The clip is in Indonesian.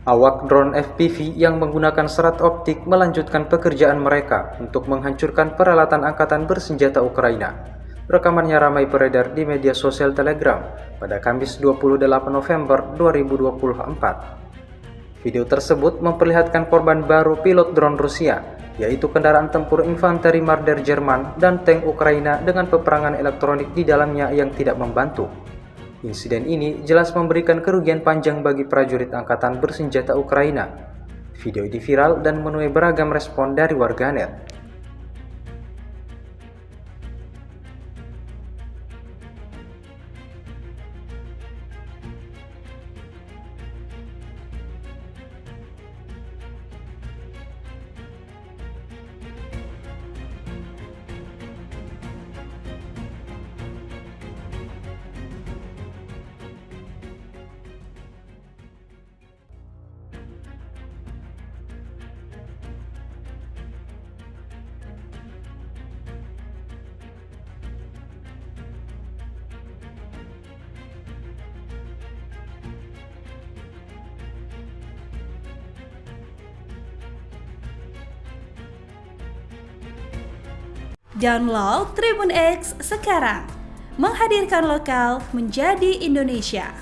Awak drone FPV yang menggunakan serat optik melanjutkan pekerjaan mereka untuk menghancurkan peralatan angkatan bersenjata Ukraina. Rekamannya ramai beredar di media sosial Telegram pada Kamis 28 November 2024. Video tersebut memperlihatkan korban baru pilot drone Rusia, yaitu kendaraan tempur infanteri Marder Jerman dan tank Ukraina dengan peperangan elektronik di dalamnya yang tidak membantu. Insiden ini jelas memberikan kerugian panjang bagi prajurit angkatan bersenjata Ukraina. Video ini viral dan menuai beragam respon dari warganet. Download Tribun X sekarang, menghadirkan lokal menjadi Indonesia.